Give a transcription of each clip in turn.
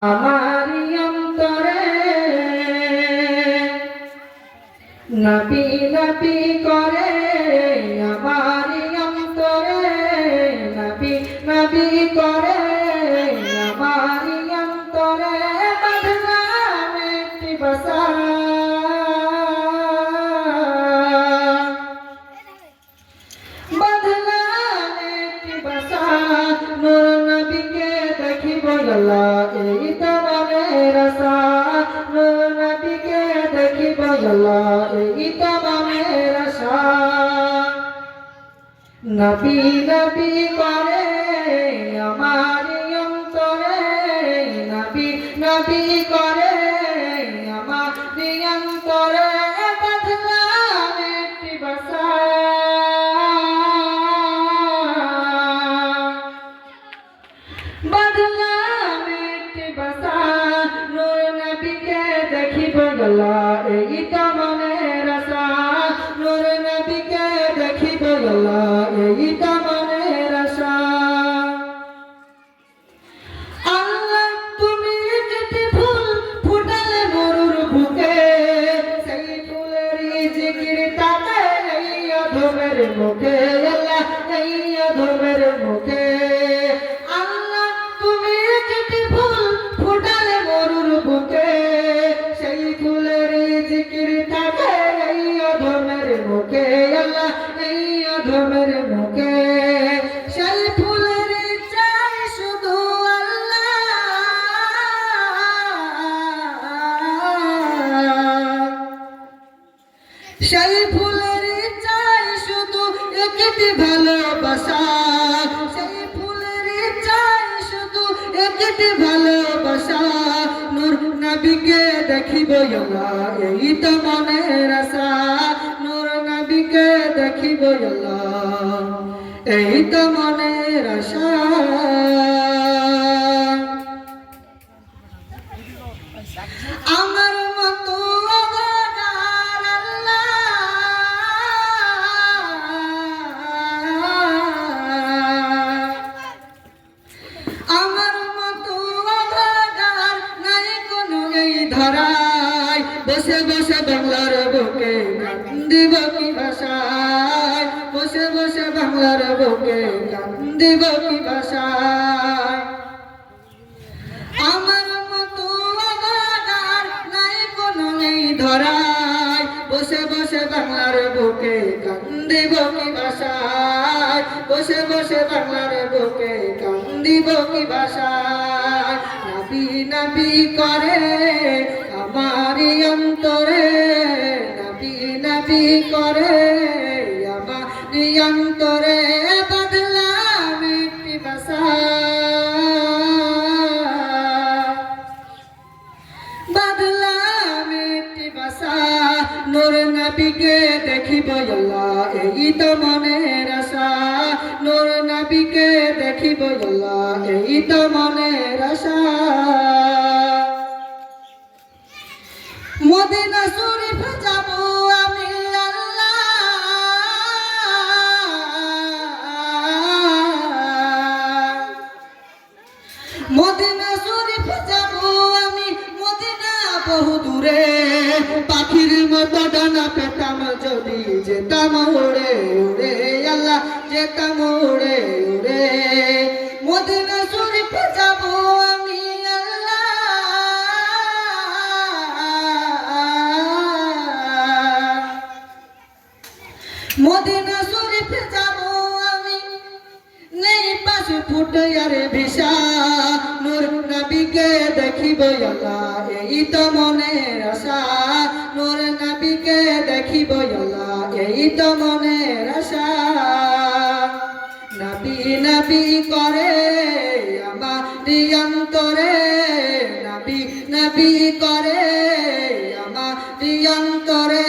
আমারি অন্তরে নবী নবী করে আমারি অন্তরে নবী নবী করে আমারি অন্তরে বাঁধলাম একটি বাসা নূর নবীকে দেখিব আল্লাহ এই তো মনের আশা নূর নবীকে দেখিব আল্লাহ এই তো মনের আশা নবী নবী করে আমার অন্তরে নবী নবী করে আমার অন্তরে বাঁধলাম একটি বাসা নূর নবীকে দেখিব আল্লাহ এই তো মনের আশা নূর নবীকে দেখিব আল্লাহ এই তো মনের আশা আল্লাহ তুমি যেতে ফুল ফুটালে মরুর বুকে সেই ফুলের জিকির তাতে এই অধমের মুখে আল্লাহ এই অধমের মুখে সেই ফুলের জিকির থাকে এই অধমের মুখে আল্লাহ এই অধমের মুখে সেই ফুলের চাই শুধু আল্লাহ সেই ফুলের চাই শুধু একটি ভালোবাসা সেই ফুলের চাই শুধু একটি ভালোবাসা নূর নবীকে দেখিব আল্লাহ এই তো মনের আশা নূর নবীকে দেখিব আল্লাহ এই তো মনের আশা আমার মতো ধরাই বসে বসে বাংলার বুকে কান্দিব কি ভাষায় বসে বসে বাংলার বুকে কান্দিব কি ভাষায় আমার মতো আগার নাই কোনো নেই ধরাই বসে বসে বাংলার বুকে কান্দিব কি ভাষায় বসে বসে বাংলার বুকে কান্দিব কি ভাষায় নবী নবী করে আমারি অন্তরে নবী নবী করে আমারি অন্তরে বাঁধলাম একটি বাসা বাঁধলাম একটি বাসা নূর নবীকে দেখিব আল্লাহ এই তো মনের আশা নূর নবীকে দেখিব আল্লাহ এই তো মনের আশা মদিনা শরীফ যাব আমি আল্লাহ মদিনা শরীফ যাব আমি মদিনা বহু দূরে পাখির মতো ডানা পেতাম যদি যেতাম উড়ে উড়ে আল্লাহ যেতাম উড়ে উড়ে মদিনা শরীফ যাব আমি মদিনা শরীফ যাব আমি নেই পাশে ফুটারে ভিসা নূর নবীকে দেখিব আল্লাহ এই তো মনের আশা নূর নবীকে দেখিব আল্লাহ এই তো মনের আশা নবী নবী করে আমার অন্তরে নবী নবী করে আমার অন্তরে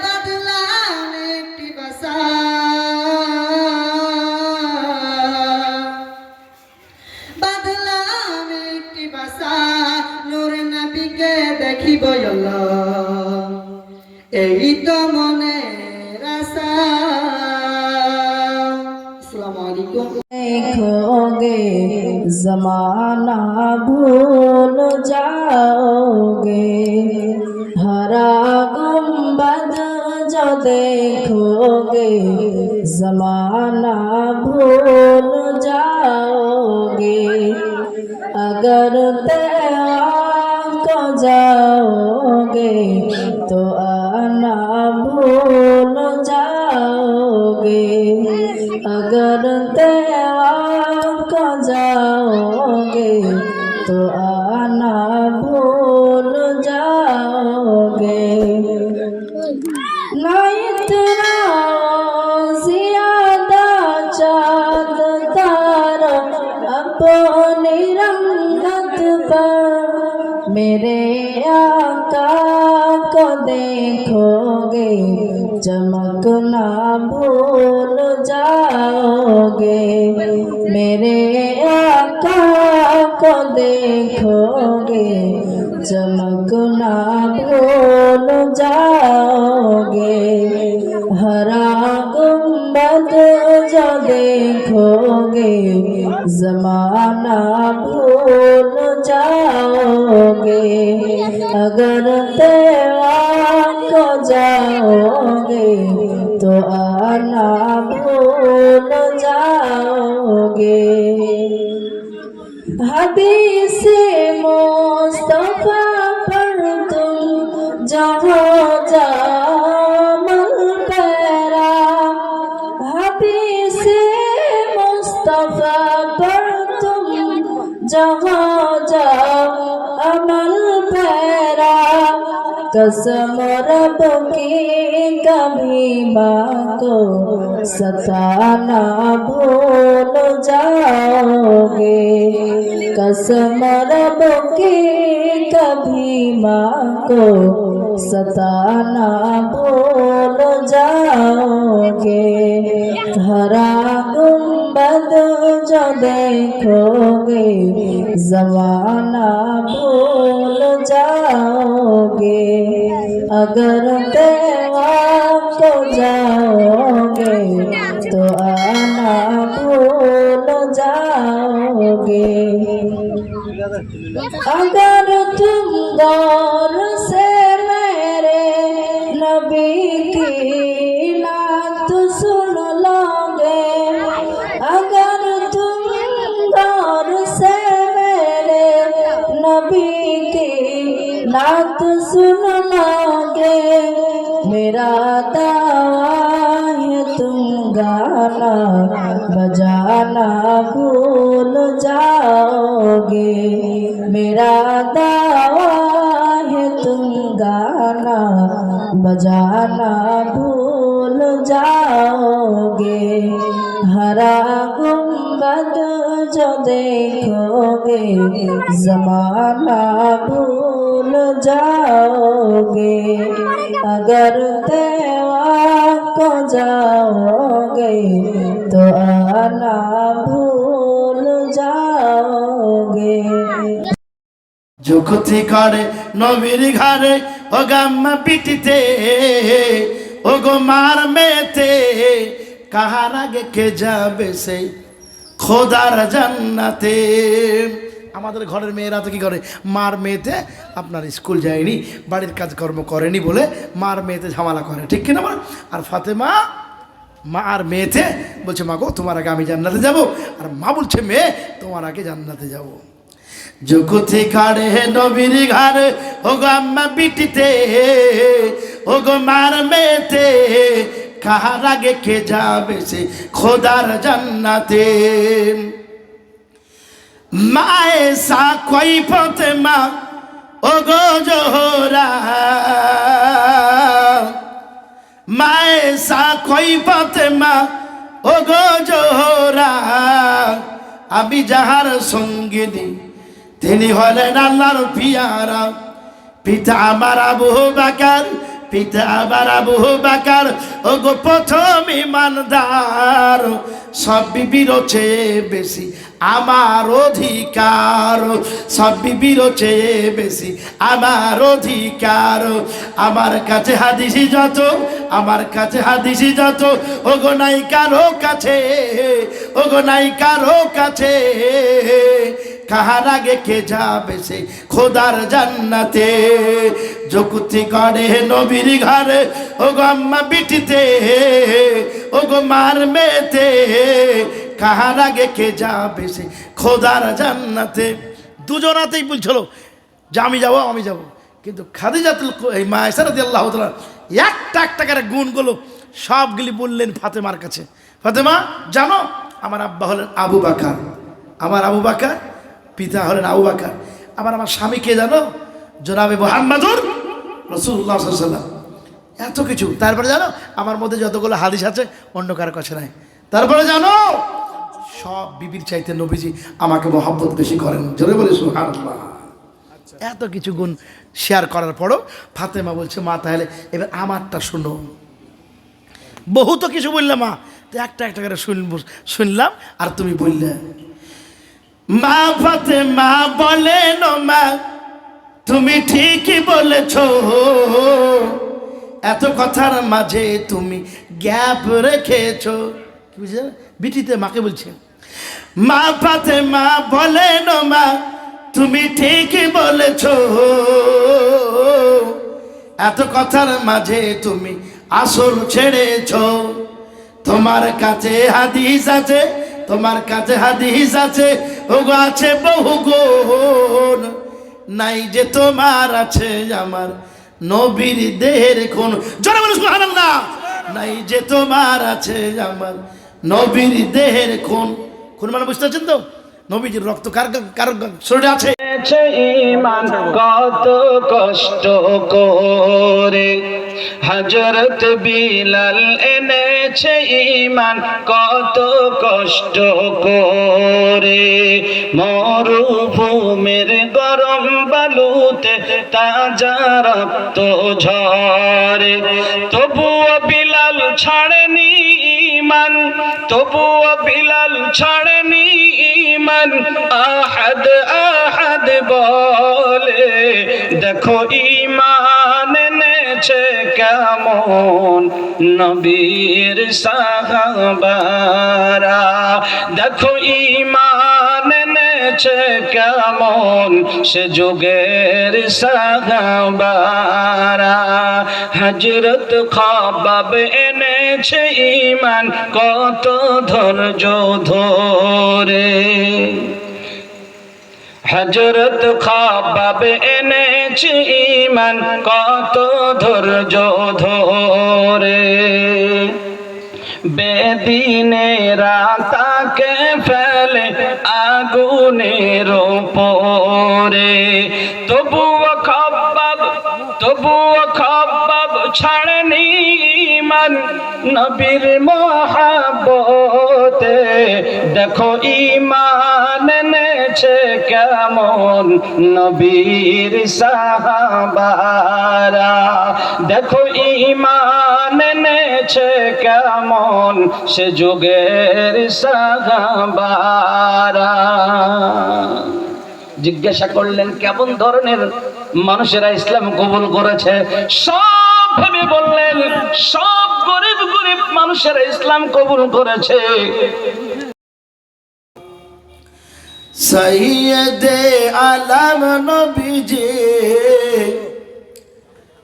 বাঁধলাম একটি বাসা বাঁধলাম একটি বাসা নূর নবীকে দেখিব আল্লাহ এই তো মনের আশা আসসালামু আলাইকুম देखोगे जमाना भूल ते आपको जाओगे तो आना भूल जाओगे। अगर ते आपको जाओगे तो आना भूल जाओगे। ना इतना ज्यादा चाँद तारा अपनी रंगत पर मेरे आका को देखोगे चमकना भूल जाओगे। मेरे आका को देखोगे चमकना भूल जाओगे। हरा गुंबद जो देखोगे ज़माना भूल जाओगे। अगर तेरा को जाओगे तो आना भूल जाओगे। हदीस मुस्तफा पर तुम जहाँ जामल पैरा। हदीस मुस्तफा पर तुम जहाँ जाओ अमल पैरा। कसम रब की कभी माँ को सताना भूल जाओगे। कसम रब की कभी माँ को सताना भूल जाओगे। हरा गुंबद जो देखोगे ज़माना भूल जाओगे। अगर तेरा को जाओगे तो आना भूल जाओगे। अगर तुम गौर से मेरे नबी की नात सुन लोगे। अगर तुम गौर से मेरे नबी की नात सुन लोगे। मेरा दावा है तुम गाना बजाना भूल जाओगे। मेरा दावा है तुम गाना बजाना भूल जाओगे। हरा गुंबद जो देखोगे ज़माना भूल जाओगे। अगर तेरा को जाओगे तो आना भूल जाओगे। যুগতি করে নবীর ঘরে ও গাম্মা পিটিতে ও গো মার মেতে কাহার আগে কে যাবে সেই খোদার জান্নাতে। আমাদের ঘরের মেয়েরা তো কি করে, মার মেয়েতে আপনার স্কুল যায়নি, বাড়ির কাজকর্ম করেনি বলে মার মেয়েতে ঝামেলা করে, ঠিক কিনা বল? আর ফাতেমা মা আর মেয়েতে বলছে মা গো তোমার আগে আমি জান্নাতে যাব, আর মা বলছে মেয়ে তোমার আগে জান্নাতে যাব। যুগতি ঘরে নবীর ঘরে ও গো আম্মা বিটিতে ও গো মার মেয়েতে কাহার আগে কে যাবে সে খোদার জান্নাতে। মায়ে সা কই ফাতেমা ও গো জোহরা। মায়ে সা কই ফাতেমা ও গো জোহরা। আমি যাহার সঙ্গিনী তিনি হলেন আল্লাহর পিয়ারা। পিতা আমার আবু বকর, পিতা আমার আবু বকর ও গো প্রথম ইমানদার। সব বিবির চেয়ে বেশি আমার অধিকার, সব বিবির চেয়ে বেশি আমার অধিকার। আমার কাছে হাদিসি যত, আমার কাছে হাদিসি যত ও গো নাই কারো কাছে, ও গো নাই কারো কাছে। কাহার আগে কে যাবে সে খোদার জান্নাতে। যুগতি করে নবীর ঘরে ও গো আম্মা বিটিতে ও গো মার মেয়েতে কাহার আগে কে যাবে সে খোদার জান্নাতে। দুজনাতেই বলছিল যে আমি যাব। কিন্তু খাদিজাতুল এই মা আয়েশা রাদিয়াল্লাহু তাআলা একটা করে গুণগুলো সবগুলি বললেন ফাতেমার কাছে। ফাতেমা জানো আমার আব্বা হলেন আবু বাকার, আমার আবু বাকার পিতা হলেন আবু বাকার, আমার স্বামীকে জানো জনাবে মুহাম্মাদুর রাসূলুল্লাহ সাল্লাল্লাহু আলাইহি ওয়াসাল্লাম। এত কিছু। তারপরে জানো আমার মধ্যে যতগুলো হাদিস আছে অন্য কারো কাছে নাই। তারপরে জানো সব বিবির চাইতে নবীজি আমাকে মহব্বত বেশি করেন। জোরে বলে সুবহানাল্লাহ। এত কিছু গুণ শেয়ার করার পরও ফাতেমা বলছে মা তাহলে এবার আমারটা শুনো। বহু তো কিছু বললাম মা, তো একটা করে শুনলাম আর তুমি বললে। মা ফাতেমা বলেন মা তুমি ঠিকই বলেছ, এত কথার মাঝে তুমি গ্যাপ রেখেছ। কি বুঝলেন বিটিতে মাকে বলছে। মা ফাতেমা বলেন মা তুমি ঠিকই বলেছ, এত কথার মাঝে তুমি আসল ছেড়েছ। তোমার কাছে হাদিস আছে, তোমার কাছে হাদিস আছে, ওগো আছে বহু গুণ, নাই যে তোমার আছে আমার নবীর দেহের খুন। জোরে বলো সুবহানাল্লাহ। নাই যে তোমার আছে আমার নবীর দেহের খুন। খুন মানে বুঝতে পারছেন তো? নবীজির রক্ত কার শরীরে আছে। ঈমান কত কষ্ট করে হযরত বিলাল এনেছে ঈমান কত কষ্ট করে। মরুভূমির গরম বালুতে তাজা রক্ত ঝরে, তবুও বিলাল ছাড়েনি ঈমান, তবুও বিলাল ছাড়েনি ঈমান। আহাদ আহাদ বলে দেখো ঈমান এনেছে কেমন নবীর সাহাবারা, দেখো ঈমান এনেছে কেমন সে যুগের সাহাবারা। হযরত খাবাব এনেছে ঈমান কত ধৈর্য ধরে, হযরত খাবাব এনেছে ঈমান কত ধৈর্য ধরে। বেদিনেরা তাকে ফেলে আগুনের উপরে, তবুও খাবাব ছাড়েনি ঈমান নবীর মহব্বতে। দেখো ঈমান এনেছে কেমন নবীর সাহাবারা, দেখো ঈমান এনেছে কেমন সে যুগের সাহাবারা। জিজ্ঞাসা করলেন কেমন ধরনের মানুষেরা ইসলাম কবুল করেছে? সব ভেবে বললেন সব গরিব মানুষেরা ইসলাম কবুল করেছে। সৈয়দে আলম নবীজি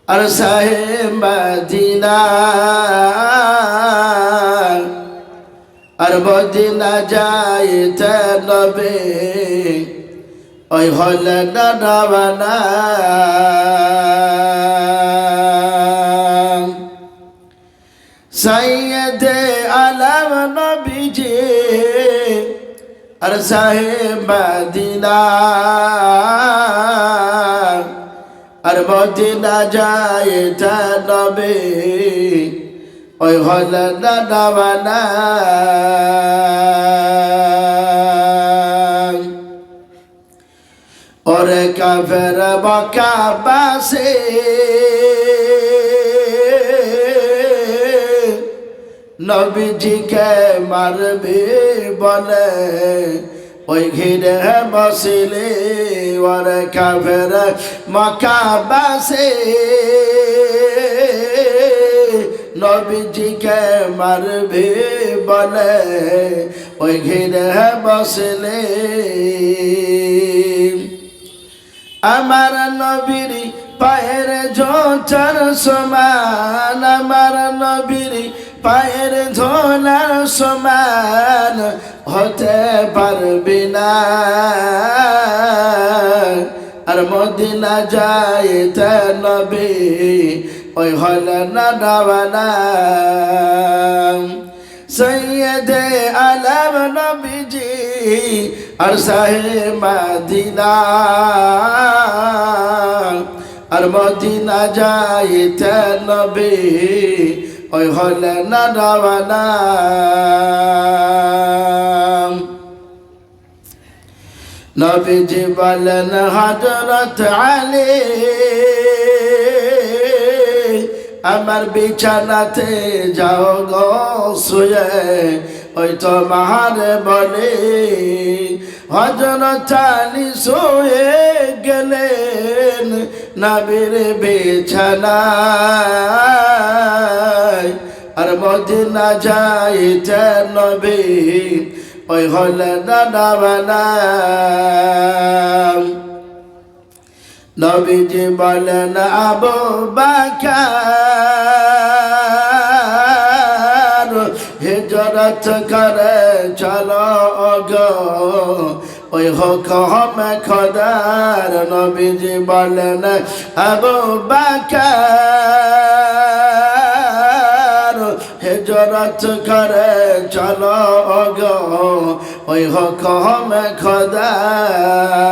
আর সাহে মদিনা আর মদিনা যাইতে নবে ওই হলে নানা সৈয়দে আলম নবীজি আর সাহে মদিনা আর মদিনা যাইতে নবে ওই হলে নানা ওরে কাফের মক্কাবাসী নবীজিকে মারবে বলে ওই ঘিরে বসিলে। ওরে কাফের মক্কাবাসী নবীজিকে মারবে বলে ওই ঘিরে বসলে। আমার নবীর পায়ের জোচার সমান, আমার নবীর পায়ের ধোলার সমান হতে পারবি না আর মদিনা যাইতে নবী ওই হলে না দাওয়ানা সৈয়দে আলম নবীজি আর সাহে মদিনা আর মদিনা যাইতে নবী ওই হলে না দাওয়ানা নবীজি বলেন হযরত আলী আমার বিছানাতে যাও গো শুয়ে ওই তোমার বলে হযরত আলী শুয়ে গেলেন নবীর বিছানায় আর মদিনা যাইতে নবী ওই হলে না দাওয়ানা নবীজি বলেন আবু বকর হিজরত করে চলো গো ওই হুকুম খোদার নবীজি বলেন আবু বকর হিজরত করে চলো গো ওই হুকুম খোদার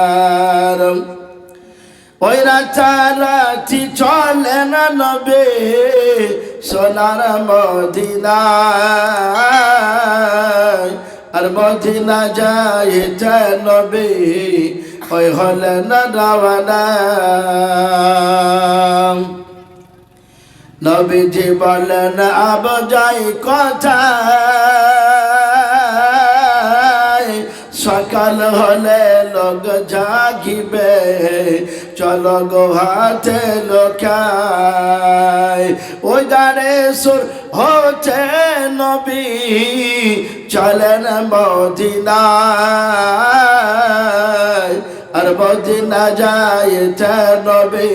ওই রাতারাতি চলে না নবী সোনার মদিনায় আর মদিনা যাইতে নবী ওই হলে না দাওয়ানা নবীজি বলেন আব যাই কোথায় সকাল হলে লোক জাগিবে চলো গো হাতে লোকায় ওই গানে সুর হচ্ছে নবী চলেন মদিনায় আর মদিনা যাইতে নবী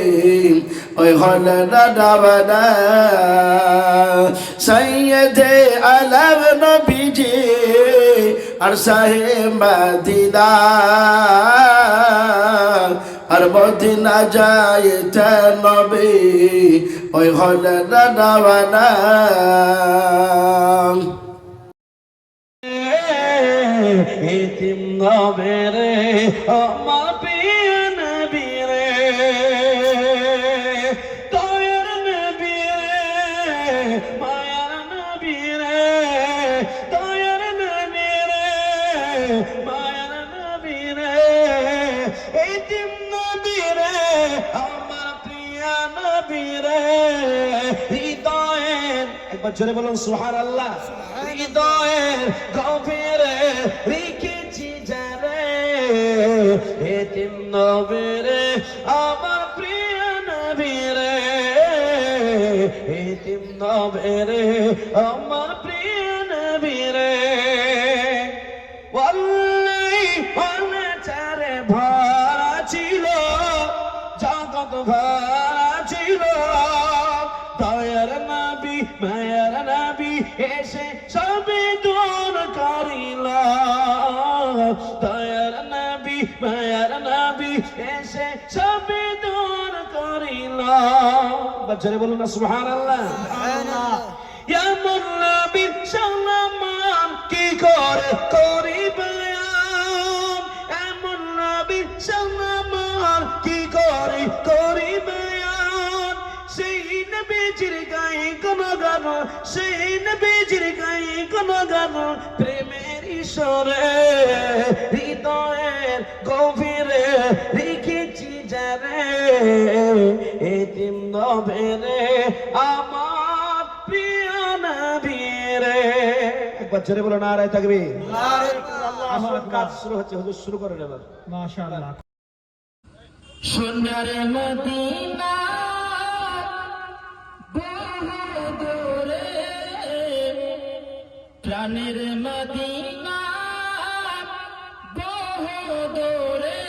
ওই হলে না দাওয়ানা সৈয়দে আলম নবীজি আর সাহে মদিনা আর মদিনা যাইতে নবী ওই হলে না দাওয়ানা এতিম নবীরে আমার প্রিয় নবীরে দয়ার নবীরে মায়ার নবীরে দয়ার নবীরে মায়ার নবীরে এতিম নবীরে আমার প্রিয় নবীরে হৃদয়ের একবার জোরে বলুন সুবহানাল্লাহ হৃদয়ের গভীরে রেখেছি যারে এতিম নবীরে আমার প্রিয় নবীরে এতিম নবীরে আমার প্রিয় নবীরে ওয়াল্লাহি চারে ভরা ছিল জগৎ ভরা ছিল দয়ার নবী মায়ার নবী এসে সবে দূর করিল দয়ার নবী মায়ার নবী এসে সবে দূর করিল বাচ্চারে বলুন না সুবহানাল্লাহ এমন নবীর সম্মান কি করে করি বয়ান এমন নবীর সম্মান কি করে করি বয়ান সেই নবীজির গায়ে কোন গান সেই নবীজির গায়ে কোন গান প্রেমের ঈশ্বরে হৃদয়ের গভীরে রেখেছি যারে এতিম নবীরে আমার প্রিয় নবীরে একবার জোরে বলো নারায়ে তাকবীর আমার কাজ শুরু হচ্ছে হুজুর শুরু করেন এবার মাশাআল্লাহ সোনার মদিনা বহু দূরে প্রাণের মদিনা বহু দূরে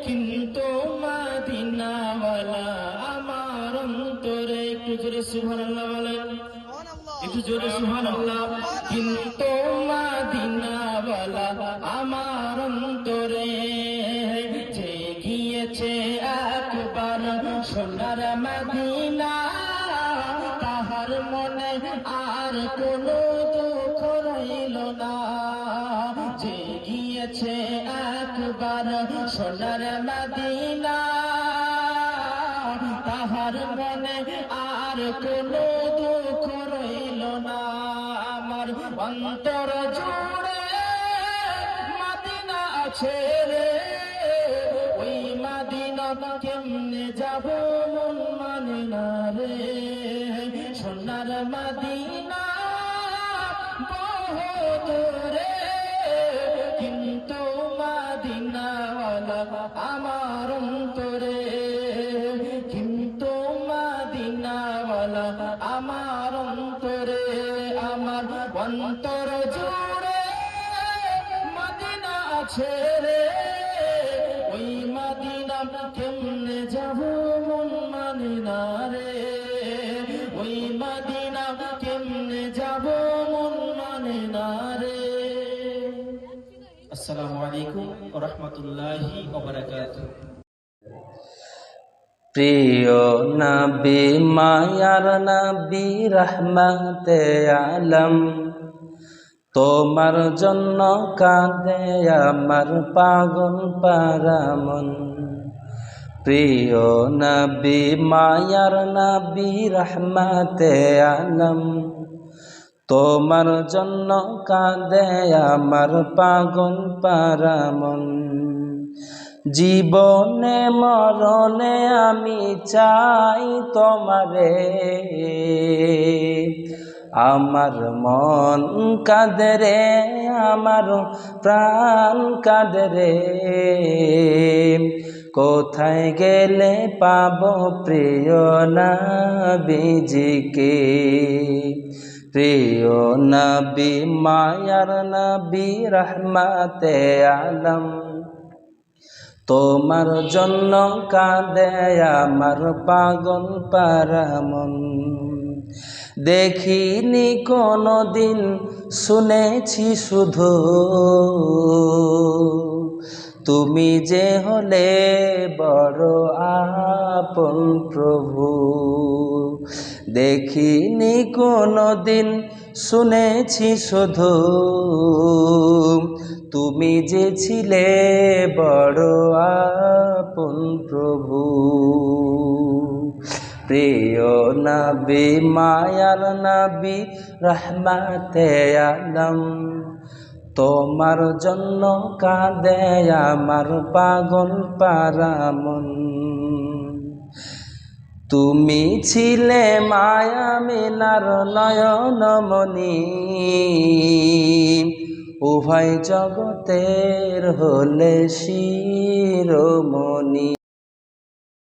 কিন্তু মদিনাওয়ালা আমার অন্তরে একটু জোরে সুবহানাল্লাহ বলেন একটু জোরে সুবহানাল্লাহ কিন্তু মদিনা ওয়ালা আমার অন্তরে যে গিয়েছে একবার সোনার মদিনা তাহার মনে আর কোনো দুঃখ রইল না যে গিয়েছে একবার সোনার মদিনা তাহার মনে আর কোনো দুঃখ রইল না আমার অন্তর জুড়ে মদিনা আছে রে ওই মদিনা কেমনে যাব মন মানে না রে সোনার মদিনা বহু দূরে কিন্তু মদিনাওয়ালা আমার অন্তরে কিন্তু মদিনাওয়ালা আমার অন্তরে আমার অন্তর জুড়ে মদিনা আছে রে ওই মদিনা কেমনে যাব মন মানে না রে ওই মদিনা কেমনে যাব মন মানে না রে। আসসালামু আলাইকুম ওয়া রাহমাতুল্লাহি ওয়া বারাকাতুহু। প্রিয় নবী মায়ার নবী রহমতে আলম তোমার জন্য কাঁদে আমার পাগল পারা মন প্রিয় নবী মায়ার নবী রহমতে আলম তোমার জন্য কাঁদে আমার পাগল পারা মন জীবনে মরণে আমি চাই তোমারে আমার মন কাঁদে রে আমার প্রাণ কাঁদে রে কোথায় গেলে পাবো প্রিয় নবীজিকে প্রিয় নবী মায়ার নবী রহমতে আলম তোমার জন্য কাঁদে আমার পাগল পারা মন দেখিনি কোনো দিন শুনেছি শুধু তুমি যে হলে বড় আপন প্রভু দেখিনি কোনো দিন শুনেছি শুধু তুমি যে ছিলে বড় আপন প্রভু প্রিয় নবী মায়ার নবী রহমতে আলম তোমার জন্য কাঁদে আমার পাগল পারা মন তুমি ছিলে মায়া মিনার নয়নমণি উভয় জগতের হলে শিরোমণি